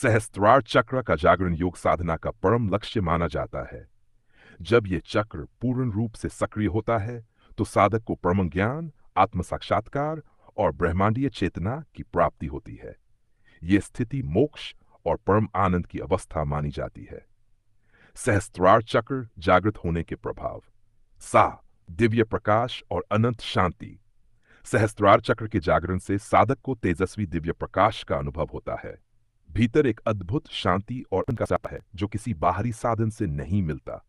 सहस्त्रार चक्र का जागरण योग साधना का परम लक्ष्य माना जाता है। जब ये चक्र पूर्ण रूप से सक्रिय होता है तो साधक को परम ज्ञान, आत्म साक्षात्कार और ब्रह्मांडीय चेतना की प्राप्ति होती है। ये स्थिति मोक्ष और परम आनंद की अवस्था मानी जाती है। सहस्त्रार चक्र जागृत होने के प्रभाव। सा दिव्य प्रकाश और अनंत शांति। सहस्त्रार चक्र के जागरण से साधक को तेजस्वी दिव्य प्रकाश का अनुभव होता है। भीतर एक अद्भुत शांति और आनंद का साथ है जो किसी बाहरी साधन से नहीं मिलता।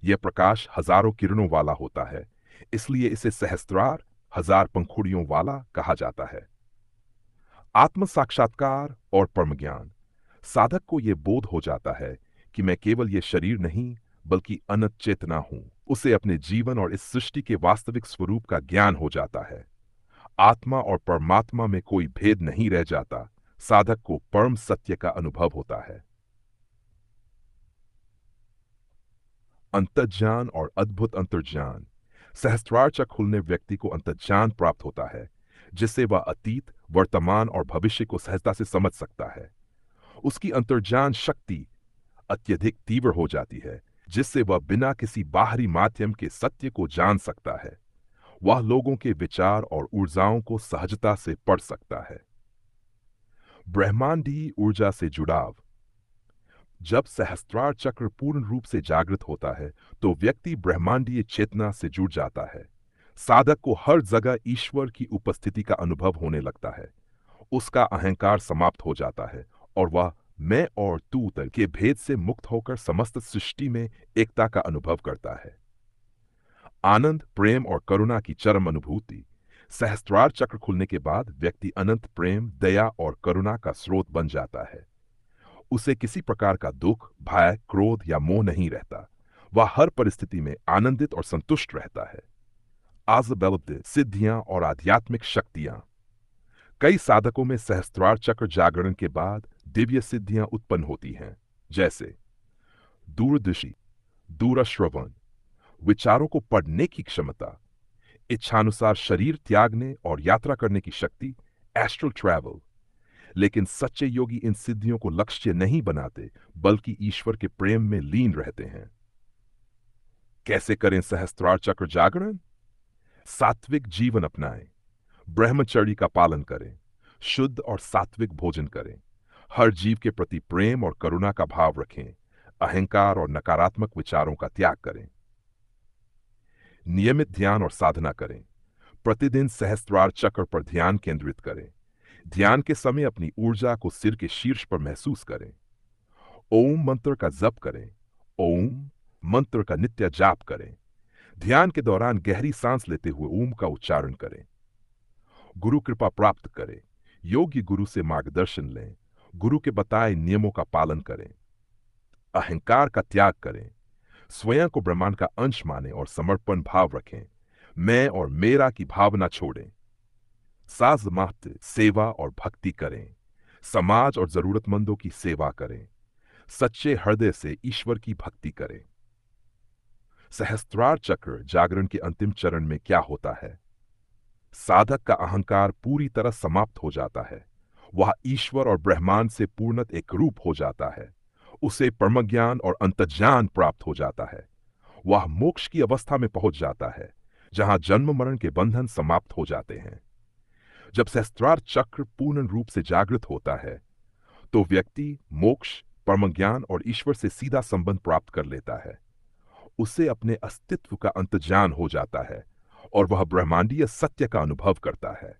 यह प्रकाश हजारों किरणों वाला होता है, इसलिए इसे सहस्त्रार, हजार पंखुड़ियों वाला कहा जाता है। आत्म साक्षात्कार और परम ज्ञान। साधक को यह बोध हो जाता है कि मैं केवल ये शरीर नहीं बल्कि अनंत चेतना हूं। उसे अपने जीवन और इस सृष्टि के वास्तविक स्वरूप का ज्ञान हो जाता है। आत्मा और परमात्मा में कोई भेद नहीं रह जाता। साधक को परम सत्य का अनुभव होता है। अंतर्ज्ञान और अद्भुत अंतर्ज्ञान। सहस्त्रार चक्र खुलने व्यक्ति को अंतर्ज्ञान प्राप्त होता है, जिससे वह अतीत, वर्तमान और भविष्य को सहजता से समझ सकता है। उसकी अंतर्ज्ञान शक्ति अत्यधिक तीव्र हो जाती है, जिससे वह बिना किसी बाहरी माध्यम के सत्य को जान सकता है। वह लोगों के विचार और ऊर्जाओं को सहजता से पढ़ सकता है। ब्रह्मांडीय ऊर्जा से जुड़ाव। जब सहस्त्रार चक्र पूर्ण रूप से जागृत होता है तो व्यक्ति ब्रह्मांडीय चेतना से जुड़ जाता है। साधक को हर जगह ईश्वर की उपस्थिति का अनुभव होने लगता है। उसका अहंकार समाप्त हो जाता है और वह मैं और तू तक के भेद से मुक्त होकर समस्त सृष्टि में एकता का अनुभव करता है। आनंद, प्रेम और करुणा की चरम अनुभूति। सहस्त्रार चक्र खुलने के बाद व्यक्ति अनंत प्रेम, दया और करुणा का स्रोत बन जाता है। उसे किसी प्रकार का दुख, भय, क्रोध या मोह नहीं रहता। वह हर परिस्थिति में आनंदित और संतुष्ट रहता है। आज़बलब्ध सिद्धियां और आध्यात्मिक शक्तियां। कई साधकों में सहस्त्रार चक्र जागरण के बाद दिव्य सिद्धियां उत्पन्न होती हैं, जैसे दूरदृष्टि, दूरश्रवण, विचारों को पढ़ने की क्षमता, इच्छानुसार शरीर त्यागने और यात्रा करने की शक्ति, एस्ट्रल ट्रैवल। लेकिन सच्चे योगी इन सिद्धियों को लक्ष्य नहीं बनाते बल्कि ईश्वर के प्रेम में लीन रहते हैं। कैसे करें सहस्त्रार चक्र जागरण? सात्विक जीवन अपनाएं, ब्रह्मचर्य का पालन करें, शुद्ध और सात्विक भोजन करें, हर जीव के प्रति प्रेम और करुणा का भाव रखें, अहंकार और नकारात्मक विचारों का त्याग करें। नियमित ध्यान और साधना करें। प्रतिदिन सहस्त्रार चक्र पर ध्यान केंद्रित करें। ध्यान के समय अपनी ऊर्जा को सिर के शीर्ष पर महसूस करें। ओम मंत्र का जप करें। ओम मंत्र का नित्य जाप करें। ध्यान के दौरान गहरी सांस लेते हुए ओम का उच्चारण करें। गुरु कृपा प्राप्त करें। योग्य गुरु से मार्गदर्शन लें। गुरु के बताए नियमों का पालन करें। अहंकार का त्याग करें। स्वयं को ब्रह्मांड का अंश माने और समर्पण भाव रखें। मैं और मेरा की भावना छोड़ें। साजमात सेवा और भक्ति करें। समाज और जरूरतमंदों की सेवा करें। सच्चे हृदय से ईश्वर की भक्ति करें। सहस्त्रार चक्र जागरण के अंतिम चरण में क्या होता है? साधक का अहंकार पूरी तरह समाप्त हो जाता है। वह ईश्वर और ब्रह्मांड से पूर्णत एक रूप हो जाता है। उसे परम ज्ञान और अंतर्ज्ञान प्राप्त हो जाता है। वह मोक्ष की अवस्था में पहुंच जाता है, जहां जन्म मरण के बंधन समाप्त हो जाते हैं। जब सहस्त्रार चक्र पूर्ण रूप से जागृत होता है तो व्यक्ति मोक्ष, परम ज्ञान और ईश्वर से सीधा संबंध प्राप्त कर लेता है। उसे अपने अस्तित्व का अंतर्ज्ञान हो जाता है और वह ब्रह्मांडीय सत्य का अनुभव करता है।